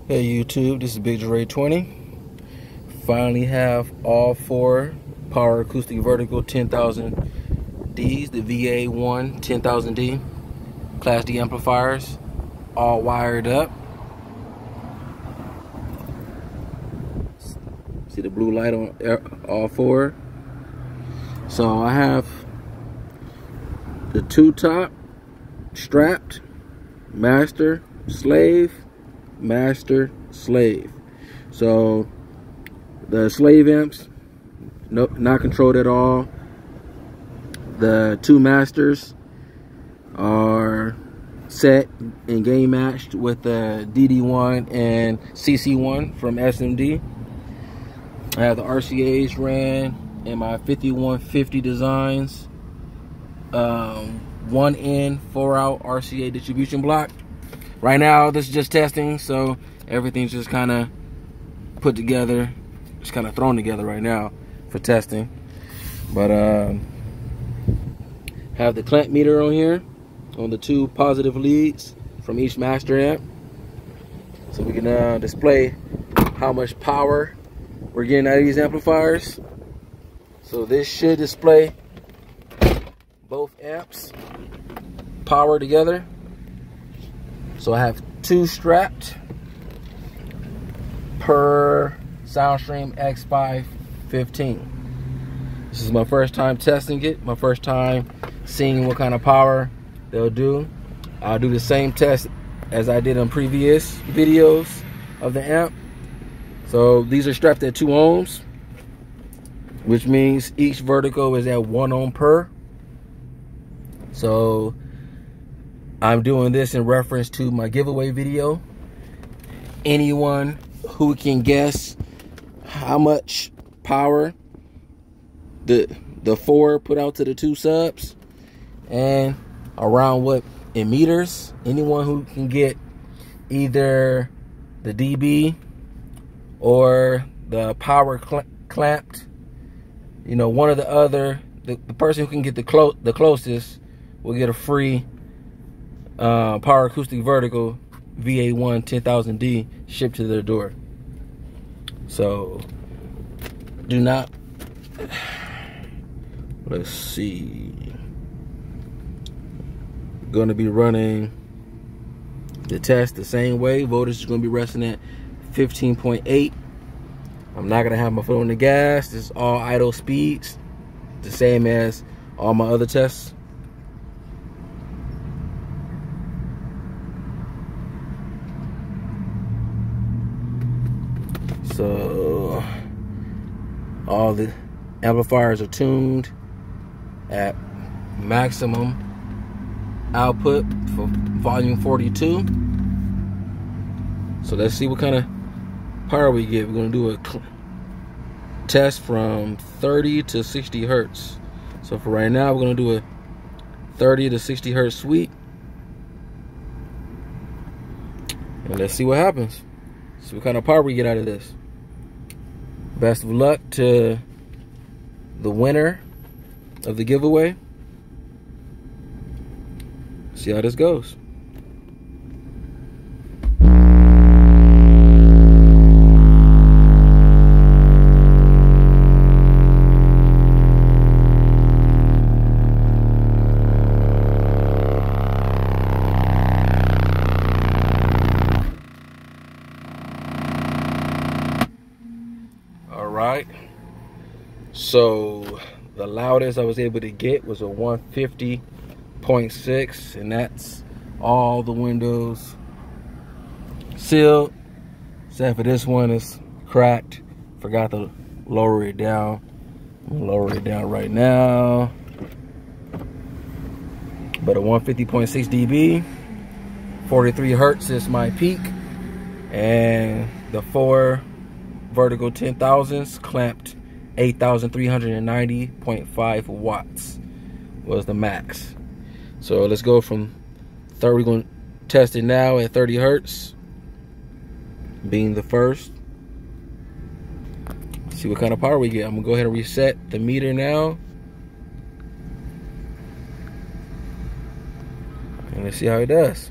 Hey YouTube, this is Big Dre 20. Finally have all four Power Acoustik Vertigo 10000Ds, the VA1-10000D Class D amplifiers, all wired up. See the blue light on all four. So I have the two top strapped, master, slave, master, slave. So the slave amps, not controlled at all. The two masters are set and game matched with the DD1 and CC1 from SMD. I have the RCAs ran in my 5150 designs. 1 in, 4 out RCA distribution block. Right now, this is just testing, so everything's just kind of put together, just kind of thrown together right now for testing. But have the clamp meter on here on the two positive leads from each master amp, so we can display how much power we're getting out of these amplifiers. So this should display both amps power together. So I have two strapped per Soundstream X515. This is my first time testing it, my first time seeing what kind of power they'll do. I'll do the same test as I did on previous videos of the amp. So these are strapped at 2 ohms, which means each vertical is at 1 ohm per. So I'm doing this in reference to my giveaway video. Anyone who can guess how much power the 4 put out to the 2 subs and around what in meters, anyone who can get either the dB or the power clamped, you know, one or the other, the person who can get the closest will get a free Power Acoustik Vertigo VA1-10000D shipped to their door. So do not, let's see, going to be running the test the same way. Voltage is going to be resting at 15.8. I'm not going to have my foot on the gas. This is all idle speeds, the same as all my other tests. So all the amplifiers are tuned at maximum output for volume 42. So let's see what kind of power we get. We're going to do a test from 30 to 60 hertz. So for right now, we're going to do a 30 to 60 hertz sweep. And let's see what happens. See what kind of power we get out of this. Best of luck to the winner of the giveaway. See how this goes. Alright, so the loudest I was able to get was a 150.6, and that's all the windows sealed, except for this one is cracked. Forgot to lower it down. I'm gonna lower it down right now. But a 150.6 dB, 43 hertz is my peak, and the 4 Vertigo 10000s clamped 8,390.5 watts was the max. So let's go from 30. We're going to test it now at 30 hertz, being the first. See what kind of power we get. I'm gonna go ahead and reset the meter now, and let's see how it does.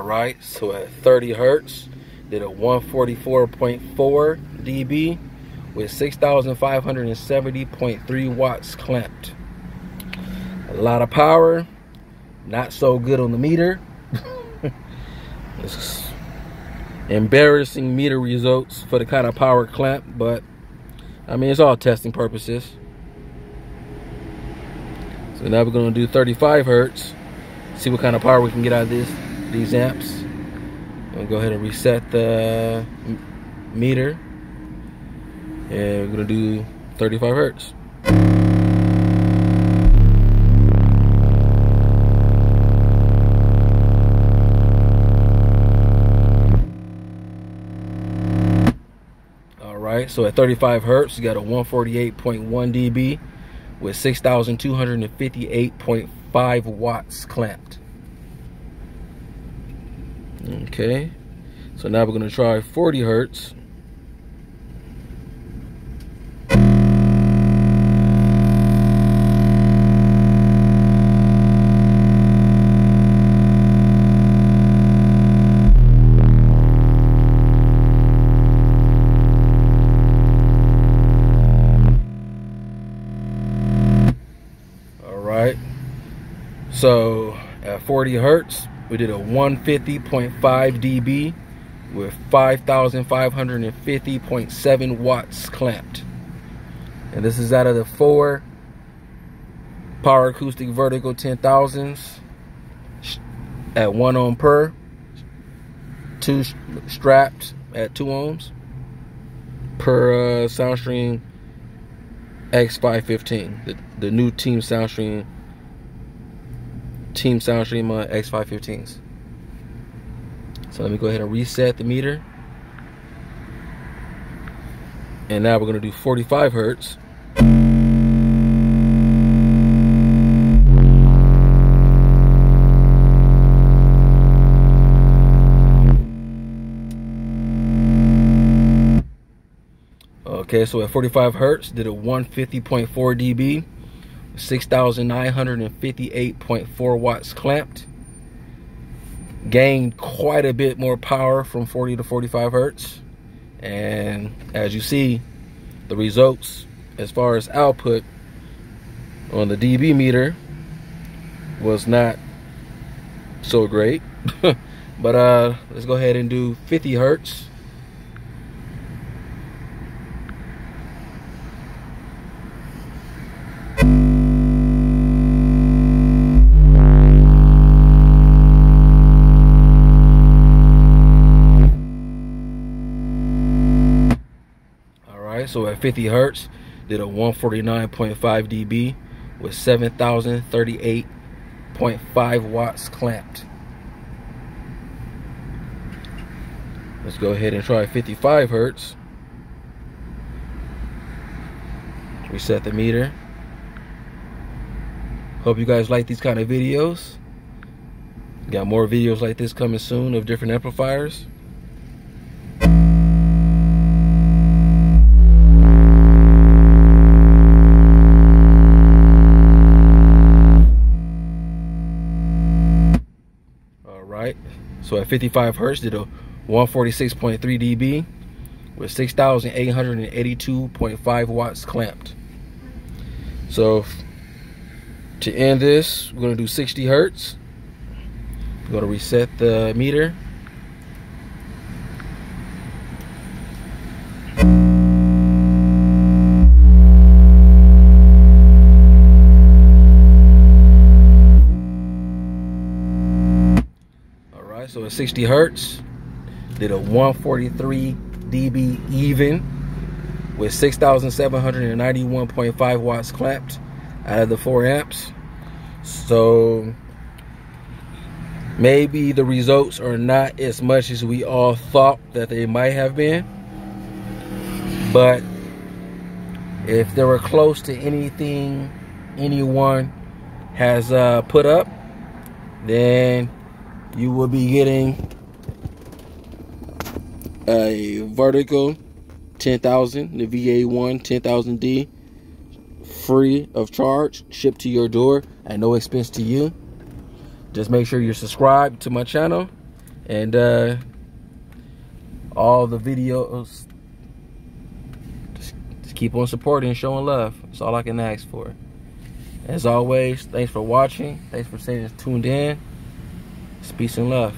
right, so at 30 hertz, did a 144.4 dB with 6,570.3 watts clamped. A lot of power, not so good on the meter. This is embarrassing meter results for the kind of power clamp, but I mean, it's all testing purposes. So now we're going to do 35 hertz, see what kind of power we can get out of these amps. I'm going to go ahead and reset the meter, and we're going to do 35 hertz. All right, so at 35 hertz, you got a 148.1 dB with 6,258.5 watts clamped. Okay, so now we're going to try 40 hertz. So at 40 hertz, we did a 150.5 dB with 5,550.7 watts clamped. And this is out of the 4 Power Acoustik Vertigo 10,000s at 1 ohm per, 2 strapped at 2 ohms per Soundstream X515, the new Team Soundstream X515s. So let me go ahead and reset the meter. And now we're going to do 45 hertz. Okay, so at 45 hertz, did a 150.4 dB. 6,958.4 watts clamped. Gained quite a bit more power from 40 to 45 hertz. And as you see, the results as far as output on the dB meter was not so great. But let's go ahead and do 50 hertz. So at 50 hertz, did a 149.5 dB with 7,038.5 watts clamped. Let's go ahead and try 55 hertz. Reset the meter. Hope you guys like these kind of videos. Got more videos like this coming soon of different amplifiers. So at 55 hertz, did a 146.3 dB with 6,882.5 watts clamped. So to end this, we're going to do 60 hertz. We're going to reset the meter. So at 60 hertz, did a 143 dB even with 6,791.5 watts clamped out of the 4 amps. So maybe the results are not as much as we all thought that they might have been, but if they were close to anything anyone has put up, then you will be getting a Vertigo 10,000, the VA1-10000D, free of charge, shipped to your door at no expense to you. Just make sure you're subscribed to my channel And all the videos, just keep on supporting and showing love. That's all I can ask for. As always, thanks for watching. Thanks for staying tuned in. Peace and love.